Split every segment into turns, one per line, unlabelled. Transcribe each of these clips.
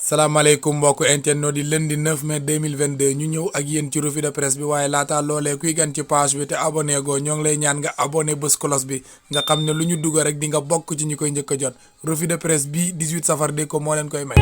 salaamaaleykum mbokk internet di lundi 9 mai 2022 ñu ñëw ak yéen ci revue de presse bi waaye laata loolee kuy gan ci page bi te abonné go ñoo ngi lay ñaan nga abonné bés cloche bi nga xam ne lu ñu dugg rek di nga bokk ci ñi koy njëkk a jot revue de presse bi 18 safar dégg ko moo leen koy may.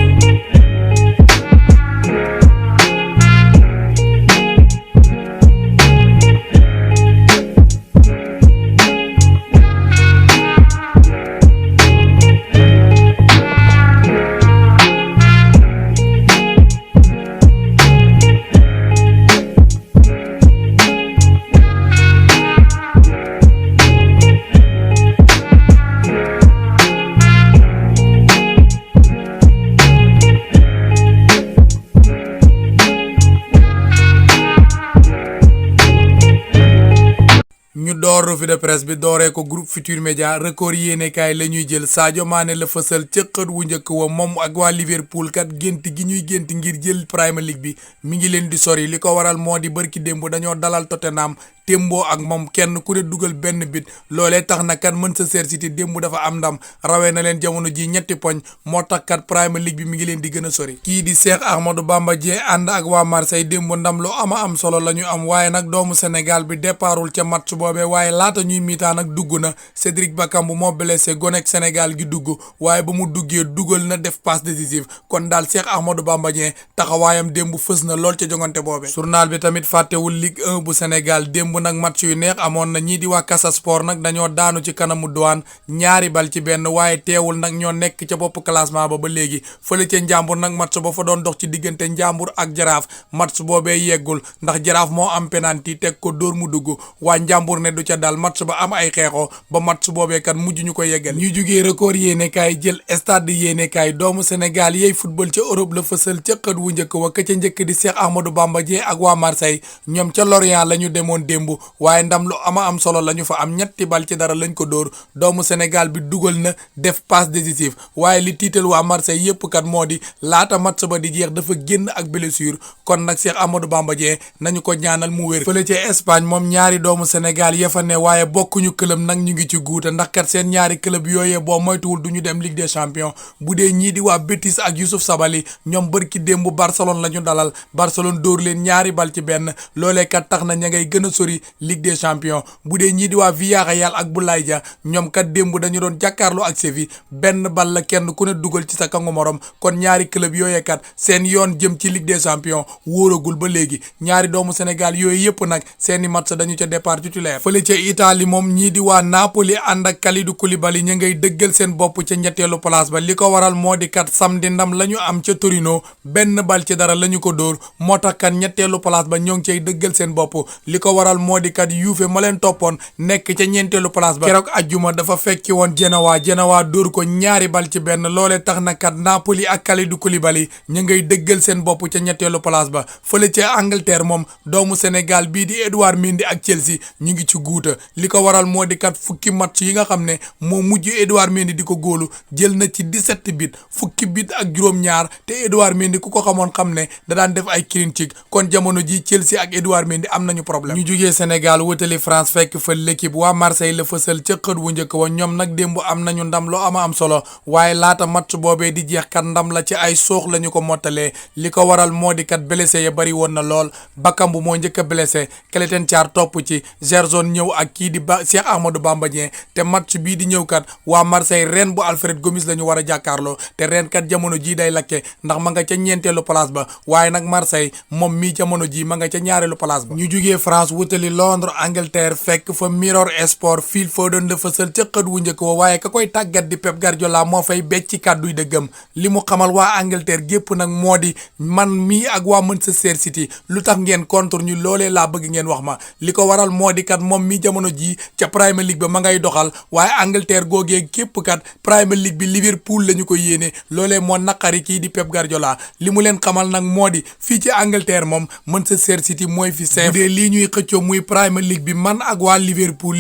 ñu door revue de presse bi dooree ko groupe Futurs Médias record yéenekaay la ñuy jël Sadio Mané la fësal ca xët wu njëkk wa moom ak waa Liverpool kat gént gi ñuy gént ngir jël Premier League bi mi ngi leen di sori li ko waral moo di bërki démb dañoo dalal Tottenham témboo ak moom kenn ku ne dugal benn bit loolee tax na kat Manchester City démb dafa am ndam rawee na leen jamono ji ñetti poñ moo tax kat Premier League bi mi ngi leen di gën a sori kii di Cheikh Ahmadou Bamba Dieng ànd ak waa Marseille démb ndam lu am solo la ñu am waaye nag doomu Sénégal bi départul ca match boobee waaye laata ñuy miitaan nag dugg na Cédric Bakambu moo blessé gonek Sénégal gi dugg waaye ba mu duggee dugal na def passe décisive kon daal Cheikh Ahmadou Bamba Dieng taxawaayam démb fës na lool ca jongante boobee journal bi tamit fàttewul Ligue 1 bu Sénégal démb nag match yu neex amoon na ñii di waa Casa Sport nag dañoo daanu ci kanamu Douane ñaari bal ci benn waaye teewul nag ñoo nekk ca bopp classement ba léegi fële ca Njàmbur nag match ba fa doon dox ci diggante Njàmbur ak Jaraaf match boobee yeggul ndax Jaraaf moo am penalty teg ko dóor mu dugg waa Njàmbur ne du ca dal match ba am ay xeexoo ba match boobee kat mujj ñu ko yeggal ñu jugee record yéenekaay jël stade yéenekaay doomu Sénégal yey football ca Europe la fësal ca xët wu njëkk wa ka ca njëkk di Cheikh Ahmadou Bamba Dieng ak waa Marseille ñoom ca Lorient la ñu demoon démb waaye ndam lu am solo la ñu fa am ñetti bal ci dara lañ ko dóor doomu Sénégal bi dugal na def passe décisive waaye li tiital waa Marseille yëpp kat moo di laata match ba di jeex dafa génn ak blessure kon nag Cheikh Ahmadou Bamba Dieng nañu ko ñaanal mu wér fële ca Espagne moom ñaari doomu Sénégal ya fa ne waaye bokkuñu club nag ñu ngi ci guuta ndax kat seen ñaari club yooyee boo moytuwul du ñu dem Ligue des Champions bu dee ñii di waa Betis ak Youssouf Sabaly ñoom bërki démb Barcelone la ñu dalal Barcelone dóor leen ñaari bal ci benn loolee kat tax na ña ngay gën a sori Ligue des Champions bu dee ñii di waa Villarreal ak Boulaye Dia ñoom kat démb dañu doon jàkkaarloo ak Séville benn bal la kenn ku ne dugal ci sa kangu morom kon ñaari club yooyee kat seen yoon jëm ci Ligue des Champions wóoragul ba léegi ñaari doomu Sénégal yooyu yëpp nag seeni match dañu ca départ titulaire fële ca Italie moom ñii di waa Napoli ànd ak Kalidou Koulibaly ñu ngay dëggal seen bopp ca ñetteelu place ba li ko waral moo di kat samedi ndam la ñu am ca Torino benn bal ci dara la ñu ko dóor moo tax kat ñetteelu place ba ñoo ngi cay dëggal seen bopp li ko waral moo di kat Juve ma leen toppoon nekk ca ñeenteelu place ba keroog ajjuma dafa fekki woon Genoa dóor ko ñaari bal ci benn loolee tax na kat Napoli ak Kalidou Koulibaly ñu ngay dëggal seen bopp ca ñetteelu place ba fële ca Angleterre moom doomu Sénégal bii di Edouard Mendy ak Chelsea ñu ngi ci guuta li ko waral moo di kat fukki match yi nga xam ne moo mujj Edouard Mendy di ko góolu jël na ci 17 bit fukki bit ak juróom-ñaar te Edouard Mendy ku ko xamoon xam ne da daan def ay clean sheet kon jamono ji Chelsea ak Edouard Mendy am nañu problème ñu jugee Sénégal wutali France fekk fa l'équipe waa Marseille la fësal ca xët wu njëkk wa ñoom nag démb am nañu ndam lu am solo waaye laata match boobee di jeex kat ndam la ci ay soox la ñu ko mottalee li ko waral moo di kat blessé ya bari woon na lool Bakambu moo njëkk a blessé Krépin Diatta topp ci Gerson ñëw ak kii di Cheikh Ahmadou Bamba Dieng te match bii di ñëw kat waa Marseille ren bu Alfred Gomis la ñu war a jàkkaarloo te ren kat jamono jii day lakke ndax ma nga ca ñeenteelu place ba waaye nag Marseille moom mii jamono jii ma nga ca ñaareelu place ba ñu jugee France wutali Londres Angleterre fekk fa Mirror Sport Phil Foden la fësal ca xët wu njëkk wa waaye ka koy tàggat di Pep Guardiola moo fay becc kàdduy dëggam li mu xamal waa Angleterre gépp nag moo di man mii ak waa Manchester City lu tax ngeen contre ñu loolee laa bëgg ngeen wax ma li ko waral moo di kat moom mii jamono jii ca Premier League ba ma ngay doxal waaye Angleterre googee képp kat Premier League bi Liverpool la ñu ko yéene loolee moo naqari kii di Pep Guardiola li mu leen xamal nag moo di fii ci Angleterre moom Manchester City mooy fi bu dee lii ñuy xëccoo muy Premier League bi man ak waa Liverpool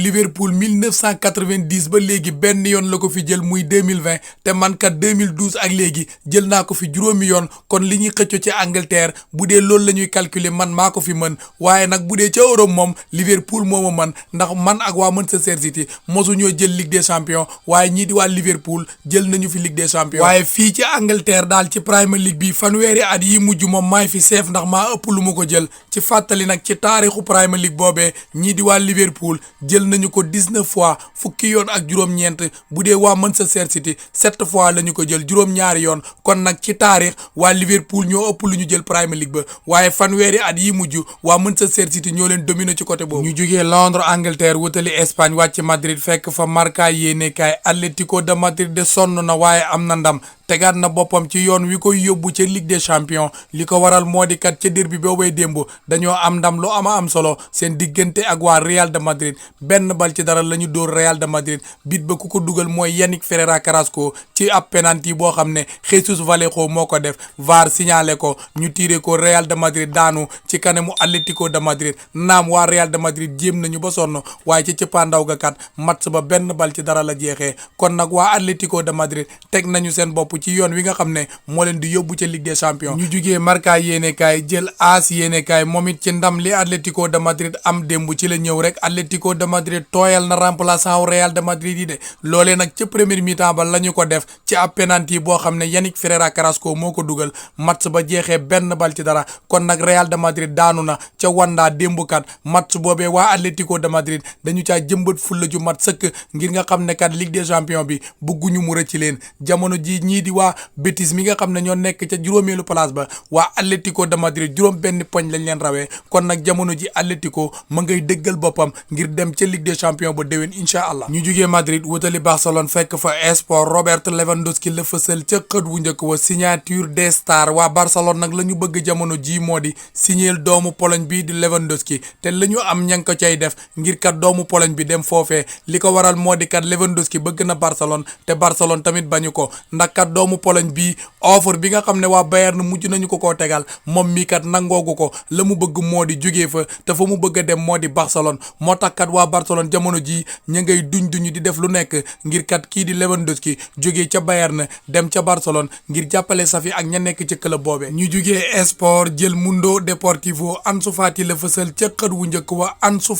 1990 ba léegi benn yoon la ko fi jël muy 2020 te man kat 2012 ak léegi jël naa ko fi juróomi yoon kon li ñuy xëccoo ci Angleterre bu dee loolu la ñuy calculer man maa ko fi mën waaye nag bu dee ca Europe moom Liverpool moo ma mën ndax man ak waa Manchester City mosu ñoo jël Ligue des Champions waaye ñii di waa Liverpool jël nañu fi Ligue des Champions. waaye fii ci Angleterre daal ci Premier League bi fanweeri at yi mujj moom maay fi seef ndax maa ëpp lu ma ko jël ci fàttali nag ci taarixu Premier League boobee ñii di waa Liverpool jël nañu ko 19 fois fukki yoon ak juróom-ñeent bu dee waa Manchester City 7 fois la ñu ko jël juróom-ñaari yoon kon nag ci taarix waa Liverpool ñoo ëpp lu ñu jël Premier League ba waaye fanweeri at yi mujj waa Manchester City ñoo leen dominer ci côté boobu. ñu jógee Londres Angleterre wutali Espagne wàcc Madrid fekk fa Marca yéenekaay Atlético de Madrid de sonn na waaye am na ndam tegaat na boppam ci yoon wi koy yóbbu ca Ligue des Champions li ko waral moo di kat ca derby boobay démb dañoo am ndam lu am solo seen diggante ak waa Real de Madrid benn bal ci dara la ñu dóor Real de Madrid bit ba ku ko dugal mooy Yannick Ferreira Carrasco ci ab penalty boo xam ne Jesus Vallejo moo ko def VAR signalé ko ñu tiré ko Real de Madrid daanu ci kanamu Atlético de Madrid naam waa Real de Madrid jéem nañu ba sonn waaye ci cëppaandaw ga kat match ba benn bal ci dara la jeexee kon nag waa Atlético de Madrid teg nañu seen bopp ci yoon wi nga xam ne moo leen di yóbbu ca Ligue des Champions. ñu jugee Marca yéenekaay jël AS yéenekaay moom it ci ndam li Atlético de Madrid am démb ci la ñëw rek Atlético de Madrid tooyal na remplaçant wu Real de Madrid yi de loolee nag ca première mi-temps ba la ñu ko def ci ab penalty boo xam ne Yannick Ferreira Carrasco moo ko dugal match ba jeexee benn bal ci dara kon nag Real de Madrid daanu na ca Wanda démb kat match boobee waa Atlético de Madrid dañu caa jëmbat fulla ju mat sëkk ngir nga xam ne kat Ligue des Champions bi bëgguñu mu rëcc leen jamono ji ñii di waa Betis mi nga xam ne ñoo nekk ca juróomeelu place ba waa Atlético de Madrid juróom benn poñ lañ leen rawee kon nag jamono ji Atlético ma ngay dëggal boppam ngir dem ca Ligue des Champions ba déwén incha allah. ñu jugee Madrid wutali Barcelone fekk fa Esport Robert Lewandowski la fësal ca xët wu njëkk wa signature des stars waa Barcelone nag la ñu bëgg jamono ji moo di signer doomu Pologne bi di Lewandowski te la ñu am ña ngi ko cay def ngir kat doomu Pologne bi dem foofee li ko waral moo di kat Lewandowski bëgg na Barcelone te Barcelone tamit bañu ko ndax kat doomu Pologne bi offre bi nga xam ne waa Bayern mujj nañu ko koo tegal moom mii kat nangoogu ko la mu bëgg moo di jógee fa te fa mu bëgg a dem moo di Barcelone moo tax kat waa Barcelone jamono ji ña ngay duñu di def lu nekk ngir kat kii di Lewandowski jógee ca Bayern dem ca Barcelone ngir jàppale safi ak ña nekk ci club boobee. ñu jógee Esport jël Mundo Deportivo Ansu Fati la fësal ca xët wu njëkk wa Ansu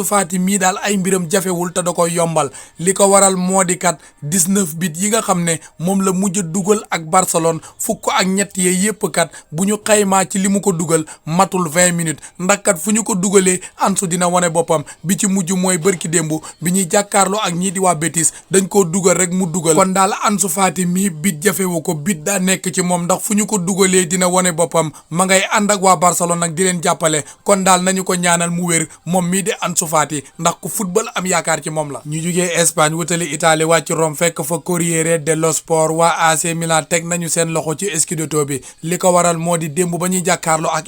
Fati mii daal ay mbiram jafewul te da koy yombal li ko waral moo di kat 19 bit yi nga xam ne moom la mujj dugal ak Barcelone fukk ak ñett yee yépp kat bu ñu xaymaa ci li mu ko dugal matul 20 minutes ndax kat fu ñu ko dugalee Ansu dina wane boppam bi ci mujj mooy bërki démb bi ñuy jàkkaarloo ak ñii di waa Betis dañ koo dugal rek mu dugal kon daal Ansu Fati mii bit jafewu ko bit daa nekk ci moom ndax fu ñu ko dugalee dina wane boppam ma ngay ànd ak waa Barcelone nag di leen jàppale kon daal nañu ko ñaanal mu wér moom mii di Ansu Fati ndax ku football am yaakaar ci moom la. ñu jugee Espagne wutali Italie wàcc Rome fekk fa Corriere dello Sport waa AC Milan teg nañu seen loxo ci scudetto bi li ko waral moo di démb ba ñuy jàkkaarloo ak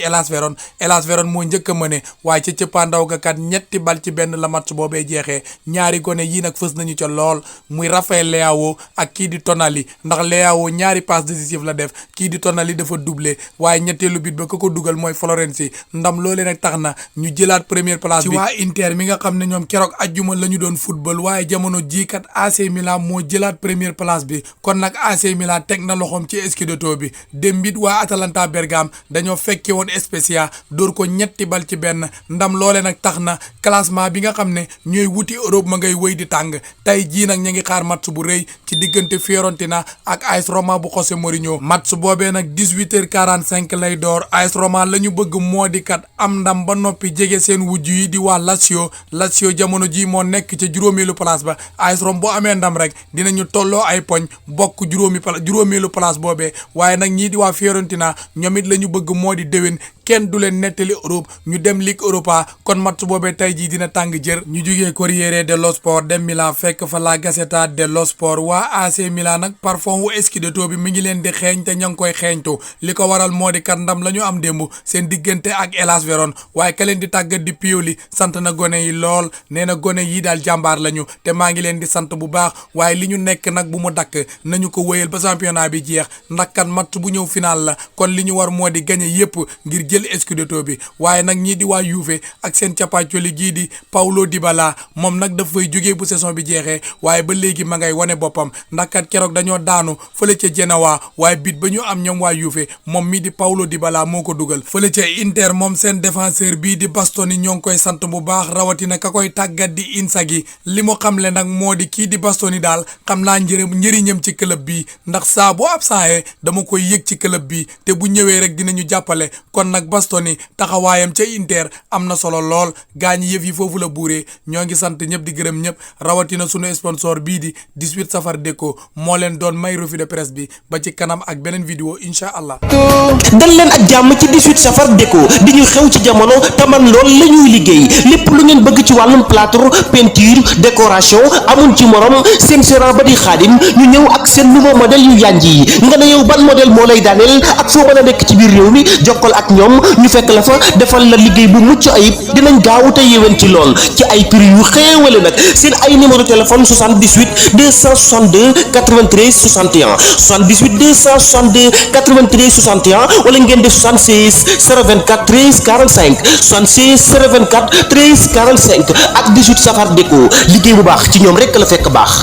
Hellas Verona moo njëkk a mëne waaye ca cëppaandaw ga kat ñetti bal ci benn la match boobee jeexee ñaari gone yii nag fës nañu ca lool muy Rafael Leao ak kii di Tonali ndax Leao ñaari passe décisive la def kii di Tonali dafa doublé waaye ñetteelu bit ba ko dugal mooy Florenzi ndam loolee nag tax na ñu jëlaat première place bi ci waa Inter mi nga xam ne ñoom keroog ajjuma la ñu doon football waaye jamono jii kat AC Milan moo jëlaat première place bi kon nag AC Milan teg na loxoom ci scudetto bi dembit waa Atalanta Bergame dañoo fekke woon Spezia dóor ko ñetti bal ci benn ndam loole nag tax na classement bi nga xam ne ñooy wuti Europe ma ngay wëy di tàng tey jii nag ñu ngi xaar match bu rëy ci diggante Fiorentina ak AS Roma bu José Mourinho match boobee nag 18h45 lay door AS Roma la ñu bëgg moo di kat am ndam ba noppi jege seen wujj yi di waa Lazio jamono ji moo nekk ca juróomeelu place ba AS Roma boo amee ndam rek dinañu tolloo ay poñ bokk juróomeelu place boobee waaye nag ñii di waa Fiorentina ñoom it la ñu bëgg moo di déwén kenn du leen nettali Europe ñu dem Ligue Europa kon match boobee tey jii dina tàng jër ñu jugee Corriere dello Sport dem Milan fekk fa la Gazzetta dello Sport waa AC Milan nag parfum wu scudetto bi mi ngi leen di xeeñ te ña ngi koy xeeñtu li ko waral moo di kat ndam la ñu am démb seen diggante ak Hellas Verona waaye ka leen di tàggat di Pioli sant na gone yi lool nee na gone yi daal jàmbaar lañu te maa ngi leen di sant bu baax waaye li ñu nekk nag bu mu dakk nañu ko ko wéyal ba championnat bi jeex ndax kat match bu ñëw final la kon li ñu war moo di gagné yépp ngir jël scudetto bi waaye nag ñii di waa Juve ak seen capacoli gii di Paulo Dybala moom nag daf fay jógee bu saison bi jeexee waaye ba léegi ma ngay wane boppam ndax kat keroog dañoo daanu fële ca Genoa waaye bit ba ñu am ñoom waa Juve moom mii di Paulo Dybala moo ko dugal fële ca Inter moom seen défenseur bii di Bastoni ñoo ngi koy sant bu baax rawatina ka koy tàggat di Inzaghi li mu xamle nag moo di kii di Bastoni daal xam naa njëriñam ci club bi ndax saa bu absent dama koy yëg ci club bi te bu ñëwee rek dinañu jàppale kon nag Bastoni taxawaayam ca Inter am na solo lool gaañ yëf yi foofu la buuree ñoo ngi sant ñëpp di gërëm ñëpp rawatina sunu sponsor bii di 18 Safar Déco moo leen doon may revue de presse bi ba ci kanam ak beneen vidéo incha allah.
dal leen ak jàmm ci 18 Safar Déco di ñu xew ci jamono taman lool la ñuy liggéey lépp lu ngeen bëgg ci wàllum plâtre peinture décoration amuñ ci morom seen seran ba di xaadim ñu ñëw ak seen nouveau modèle yu yànj yi nga ne yow ban modèle moo lay daaneel ak foo mën a nekk ci biir réew mi jokkal ak ñoom ñu fekk la fa defal la liggéey bu mucc ayib dinañ gaawu te yéwén ci lool ci ay prix yu xéewale nag seen ay numéro téléphone 78 262 93 61 78 262 93 61 wala ngeen def 76 024 13 45 76 024 13 45 ak 18 Safar Déco liggéey bu baax ci ñoom rekk la fekk baax.